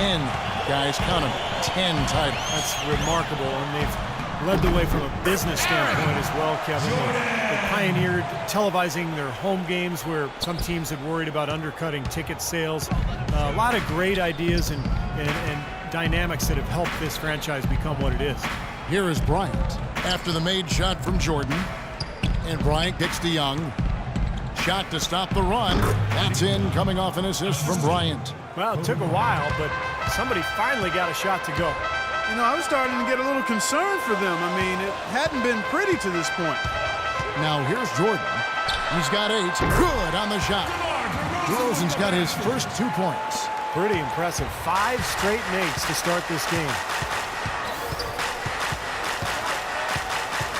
10 guys, count them, 10 titles. That's remarkable, and they've led the way from a business standpoint as well, Kevin. They pioneered televising their home games where some teams had worried about undercutting ticket sales. A lot of great ideas and dynamics that have helped this franchise become what it is. Here is Bryant after the made shot from Jordan. And Bryant kicks to Young. Shot to stop the run. That's in, coming off an assist from Bryant. Well, it took a while, but somebody finally got a shot to go. You know, I was starting to get a little concerned for them. I mean, it hadn't been pretty to this point. Now here's Jordan. He's got 8. Good on the shot. DeRozan's got his first 2 points. Pretty impressive. 5 straight makes to start this game.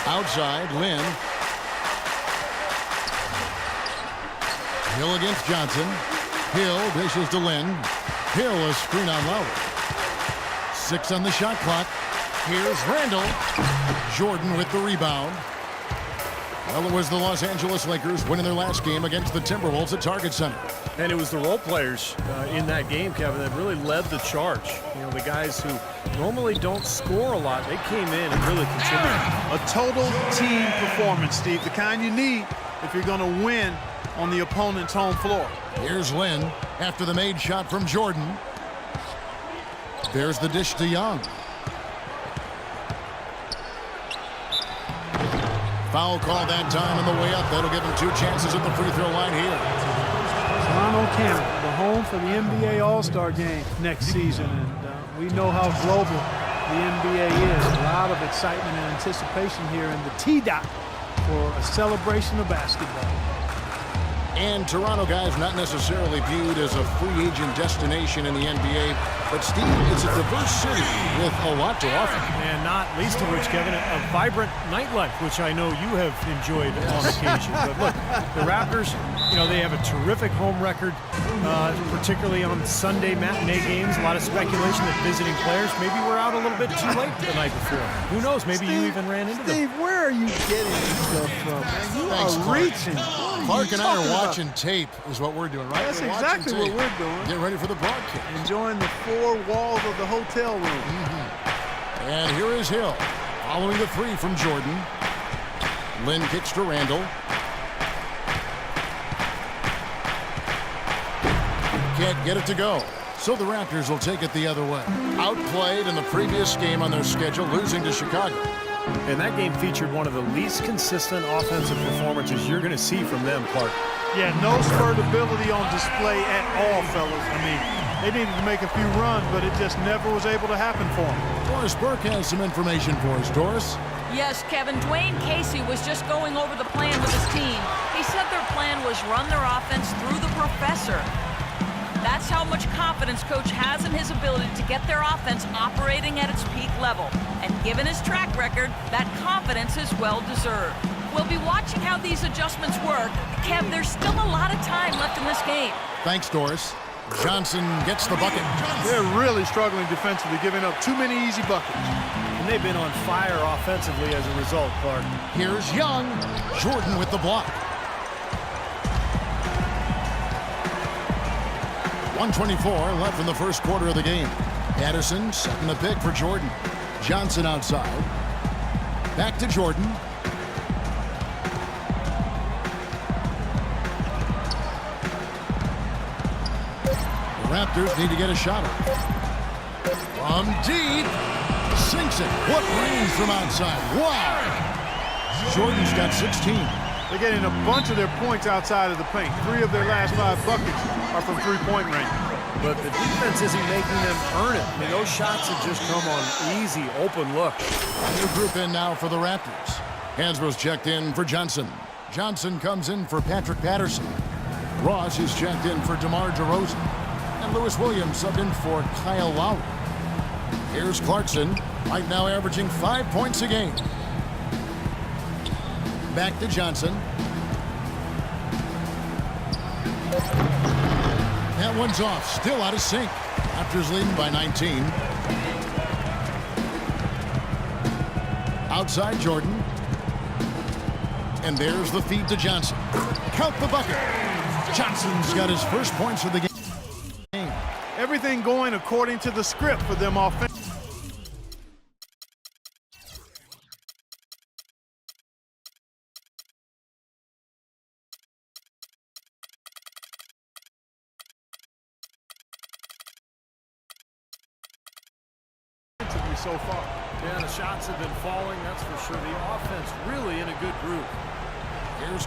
Outside, Lynn. Hill against Johnson. Hill dishes to Lynn. Hill a screen on Lowry. 6 on the shot clock. Here's Randall. Jordan with the rebound. Well, it was the Los Angeles Lakers winning their last game against the Timberwolves at Target Center. And it was the role players in that game, Kevin, that really led the charge. You know, the guys who normally don't score a lot, they came in and really contributed. A total team performance, Steve, the kind you need if you're going to win on the opponent's home floor. Here's Lynn after the made shot from Jordan. There's the dish to Young. Foul call that time on the way up. That'll give him 2 chances at the free throw line here. Toronto, Canada, the home for the NBA All-Star Game next season. And we know how global the NBA is. A lot of excitement and anticipation here in the T-Dot for a celebration of basketball. And Toronto, guys, not necessarily viewed as a free agent destination in the NBA, but Steve, it's a diverse city with a lot to offer. And not least of which, Kevin, a vibrant nightlife, which I know you have enjoyed on occasion. But look, the Raptors, you know, they have a terrific home record, particularly on Sunday matinee games. A lot of speculation that visiting players maybe were out a little bit too late the night before. Who knows? Maybe you even ran into them. Steve, where are you getting this stuff from? You Thanks, are Clark. reaching. Clark and I are watching tape is what we're doing, right? That's We're exactly watching what tape. we're doing. Get ready for the broadcast. Enjoying the 4 walls of the hotel room. And here is Hill following the 3 from Jordan. Lynn kicks to Randall. Can't get it to go. So the Raptors will take it the other way. Outplayed in the previous game on their schedule, losing to Chicago. And that game featured one of the least consistent offensive performances you're going to see from them, Clark. Yeah, no spurtability on display at all, fellas. I mean, they needed to make a few runs, but it just never was able to happen for them. Doris Burke has some information for us. Doris? Yes, Kevin, Dwayne Casey was just going over the plan with his team. He said their plan was run their offense through the professor. That's how much confidence Coach has in his ability to get their offense operating at its peak level. And given his track record, that confidence is well-deserved. We'll be watching how these adjustments work. Kev, there's still a lot of time left in this game. Thanks, Doris. Johnson gets the bucket. They're really struggling defensively, giving up too many easy buckets. And they've been on fire offensively as a result, Clark. Here's Young. Jordan with the block. 1:24 left in the first quarter of the game. Addison setting the pick for Jordan. Johnson outside. Back to Jordan. The Raptors need to get a shot up. From deep. Sinks it. What range from outside. Wow. Jordan's got 16. They're getting a bunch of their points outside of the paint. 3 of their last 5 buckets are from three-point range. But the defense isn't making them earn it. I mean, those shots have just come on easy, open looks. New group in now for the Raptors. Hansbrough's checked in for Johnson. Johnson comes in for Patrick Patterson. Ross is checked in for DeMar DeRozan. And Lewis Williams subbed in for Kyle Lowry. Here's Clarkson, right now averaging 5 points a game. Back to Johnson. That one's off, still out of sync. Raptors leading by 19. Outside Jordan. And there's the feed to Johnson. Count the bucket. Johnson's got his first points of the game. Everything everything going according to the script for them offensively. So far. Yeah, the shots have been falling, that's for sure. The offense really in a good groove. Here's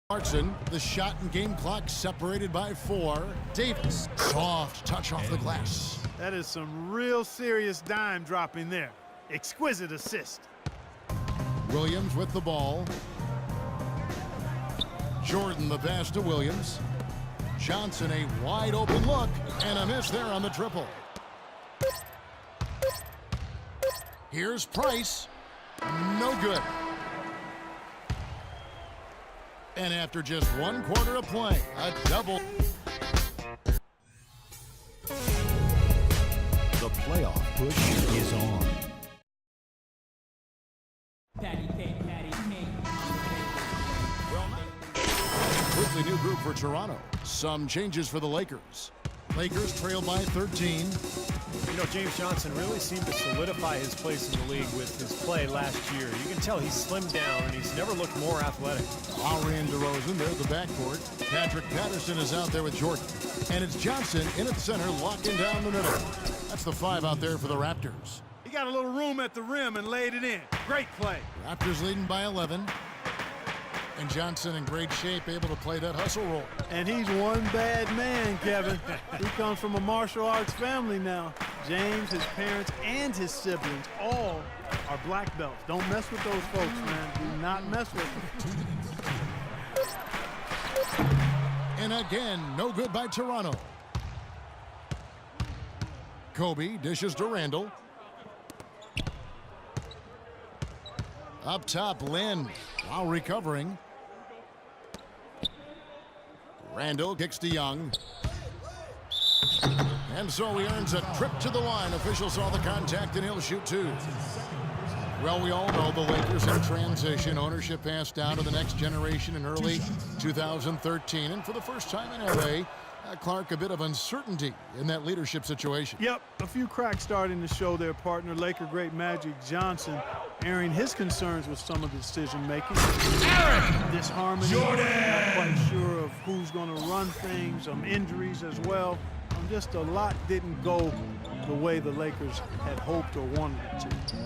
Clarkson. The shot and game clock separated by 4. Davis, soft touch off the glass. That is some real serious dime dropping there. Exquisite assist. Williams with the ball. Jordan the pass to Williams. Johnson a wide open look and a miss there on the triple. Here's Price. No good. And after just 1 quarter of play, a double. The playoff push is on. Quickly new group for Toronto. Some changes for the Lakers. Lakers trail by 13. You know, James Johnson really seemed to solidify his place in the league with his play last year. You can tell he's slimmed down and he's never looked more athletic. Lowry and DeRozan, there's the backcourt. Patrick Patterson is out there with Jordan. And it's Johnson in at center, locking down the middle. That's the 5 out there for the Raptors. He got a little room at the rim and laid it in. Great play. Raptors leading by 11. And Johnson in great shape, able to play that hustle role. And he's one bad man, Kevin. He comes from a martial arts family now. James, his parents, and his siblings all are black belts. Don't mess with those folks, man. Do not mess with them. And again, no good by Toronto. Kobe dishes to Randall. Up top, Lynn, while recovering. Randall kicks to Young. And so he earns a trip to the line. Officials saw the contact and he'll shoot 2. Well, we all know the Lakers in transition. Ownership passed down to the next generation in early 2013. And for the first time in LA, Clark, a bit of uncertainty in that leadership situation. Yep, a few cracks starting to show their partner, Laker great Magic Johnson, airing his concerns with some of the decision-making. Disharmony, not quite sure of who's going to run things, some injuries as well. Just a lot didn't go the way the Lakers had hoped or wanted it to.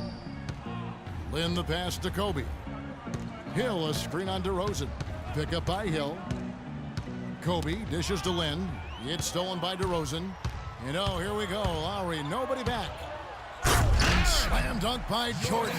Lynn the pass to Kobe. Hill a screen on DeRozan. Pick up by Hill. Kobe dishes to Lynn. It's stolen by DeRozan. And oh, here we go. Lowry, nobody back. And slam dunk by Jordan.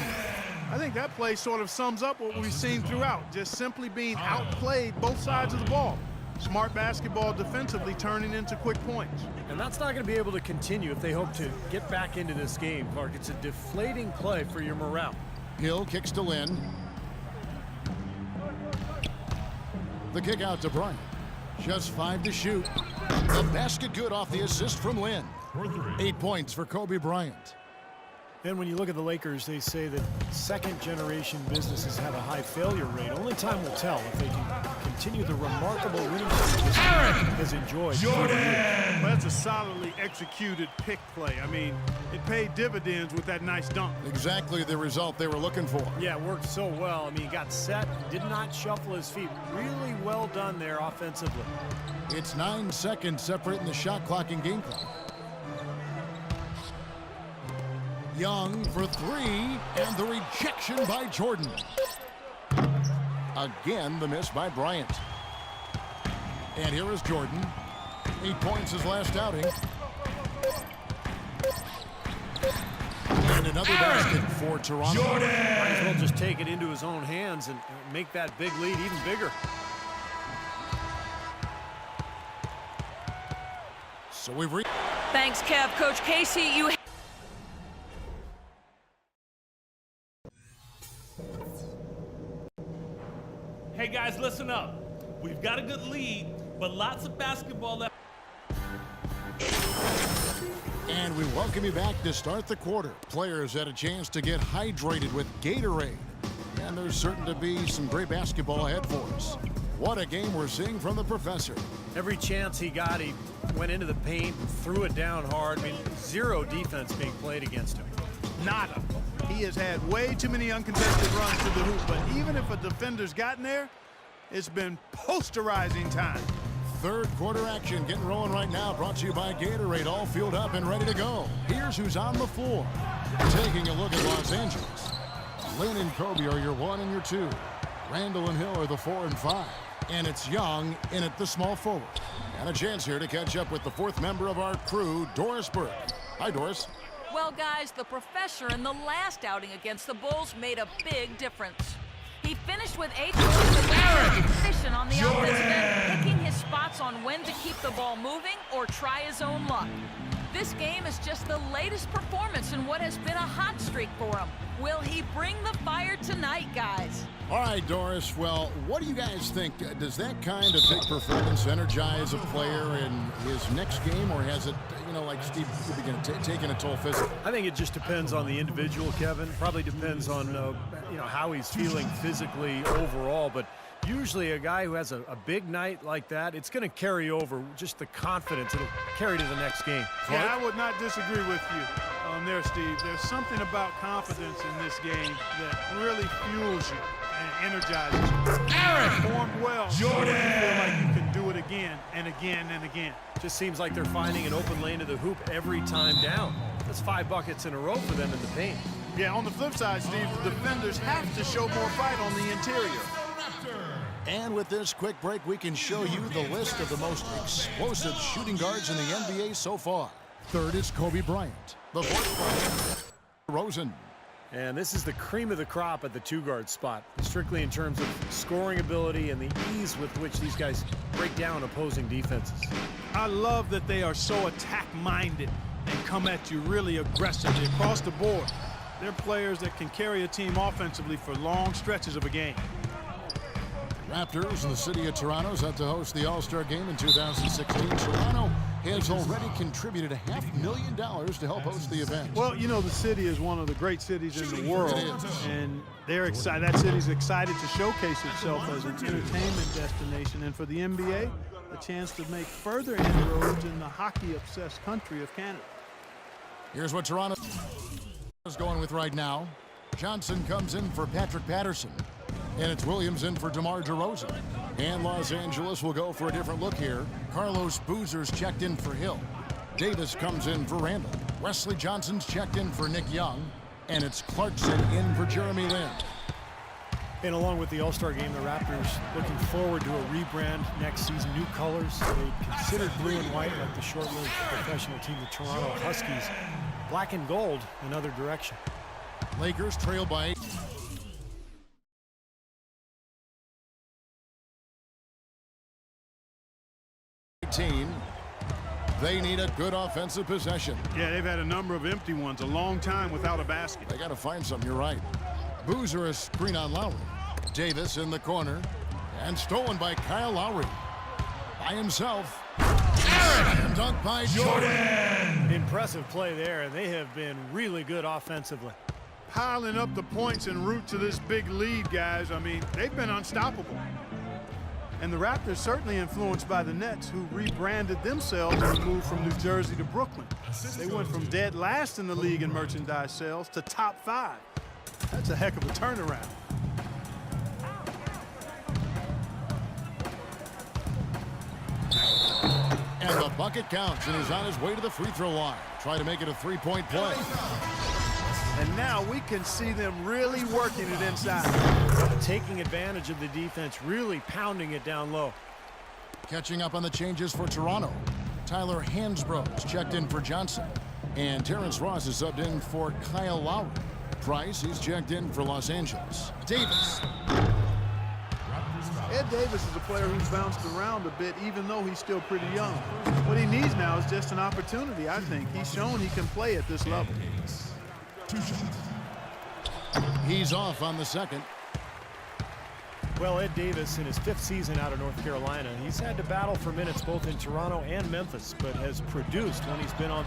I think that play sort of sums up what we've seen throughout. Just simply being outplayed both sides of the ball. Smart basketball defensively turning into quick points. And that's not going to be able to continue if they hope to get back into this game, Clark. It's a deflating play for your morale. Hill kicks to Lynn. The kick out to Bryant. Just 5 to shoot. The basket good off the assist from Lynn. 8 points for Kobe Bryant. Then when you look at the Lakers, they say that second-generation businesses have a high failure rate. Only time will tell if they can continue the remarkable winning streak this team has enjoyed. Well, that's a solidly executed pick play. I mean, it paid dividends with that nice dunk. Exactly the result they were looking for. Yeah, it worked so well. I mean, he got set, did not shuffle his feet. Really well done there offensively. It's 9 seconds separating the shot clock and game clock. Young for 3, and the rejection by Jordan. Again, the miss by Bryant. And here is Jordan. 8 points his last outing. And another basket for Toronto. Jordan! Might as well just take it into his own hands and make that big lead even bigger. So we've reached. Thanks, Kev. Coach Casey, you... Hey guys, listen up. We've got a good lead, but lots of basketball left. And we welcome you back to start the quarter. Players had a chance to get hydrated with Gatorade. And and there's certain to be some great basketball ahead for us. What a game we're seeing from the professor. Every chance he got, he went into the paint and threw it down hard. I mean, zero defense being played against him. Nada. He has had way too many uncontested runs to the hoop, but even if a defender's gotten there, it's been posterizing time. Third quarter action getting rolling right now, brought to you by Gatorade, all fueled up and ready to go. Here's who's on the floor. Taking a look at Los Angeles. Lynn and Kobe are your 1 and your 2. Randall and Hill are the 4 and 5. And it's Young in at the small forward. And a chance here to catch up with the 4th member of our crew, Doris Burke. Hi, Doris. Well, guys, the professor in the last outing against the Bulls made a big difference. He finished with 8 points and was efficient on the offensive end, picking his spots on when to keep the ball moving or try his own luck. This game is just the latest performance in what has been a hot streak for him. Will he bring the fire tonight, guys? All right, Doris. Well, what do you guys think? Does that kind of big performance energize a player in his next game, or has it, like Steve began taking a toll physically? I think it just depends on the individual, Kevin. Probably depends on, how he's feeling physically overall. But usually a guy who has a big night like that, it's going to carry over just the confidence. It'll carry to the next game. Yeah, I would not disagree with you on there, Steve. There's something about confidence in this game that really fuels you and energizes you. Aaron performed well. Jordan. You feel like you can do it again and again and again. Just seems like they're finding an open lane to the hoop every time down. That's 5 buckets in a row for them in the paint. Yeah, on the flip side, Steve, the defenders have to show more fight on the interior. And with this quick break, we can show you the list of the most explosive shooting guards in the NBA so far. Third is Kobe Bryant. The 4th, Rosen. And this is the cream of the crop at the 2-guard spot, strictly in terms of scoring ability and the ease with which these guys break down opposing defenses. I love that they are so attack-minded and come at you really aggressively across the board. They're players that can carry a team offensively for long stretches of a game. Raptors and the city of Toronto set to host the All-Star Game in 2016. Toronto has already contributed $500,000 to help host the event. Well, the city is one of the great cities in the world, and they're excited. That city's excited to showcase itself as an entertainment destination, and for the NBA, a chance to make further inroads in the hockey-obsessed country of Canada. Here's what Toronto is going with right now. Johnson comes in for Patrick Patterson. And it's Williams in for DeMar DeRozan. And Los Angeles will go for a different look here. Carlos Boozer's checked in for Hill. Davis comes in for Randall. Wesley Johnson's checked in for Nick Young. And it's Clarkson in for Jeremy Lin. And along with the All-Star Game, the Raptors looking forward to a rebrand next season. New colors. They considered blue and white like the short-lived professional team, the Toronto Huskies. Black and gold, another direction. Lakers trail by 8. They need a good offensive possession. Yeah, they've had a number of empty ones, a long time without a basket. They got to find something, you're right. Boozer a screen on Lowry. Davis in the corner. And stolen by Kyle Lowry. By himself. Aaron! Dunked by Jordan! Impressive play there, and they have been really good offensively. Piling up the points en route to this big lead, guys. I mean, they've been unstoppable. And the Raptors certainly influenced by the Nets, who rebranded themselves and moved from New Jersey to Brooklyn. They went from dead last in the league in merchandise sales to top 5. That's a heck of a turnaround. And the bucket counts, and he's on his way to the free throw line. Try to make it a 3-point play. And now we can see them really working it inside. Taking advantage of the defense, really pounding it down low. Catching up on the changes for Toronto. Tyler Hansbrough's checked in for Johnson. And Terrence Ross is subbed in for Kyle Lowry. Price, he's checked in for Los Angeles. Davis. Ed Davis is a player who's bounced around a bit, even though he's still pretty young. What he needs now is just an opportunity, I think. He's shown he can play at this level. He's off on the second. Well, Ed Davis, in his 5th season out of North Carolina, he's had to battle for minutes both in Toronto and Memphis, but has produced when he's been on.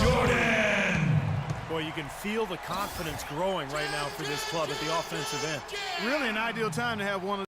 Jordan! Boy, you can feel the confidence growing right now for this club at the offensive end. Really an ideal time to have one of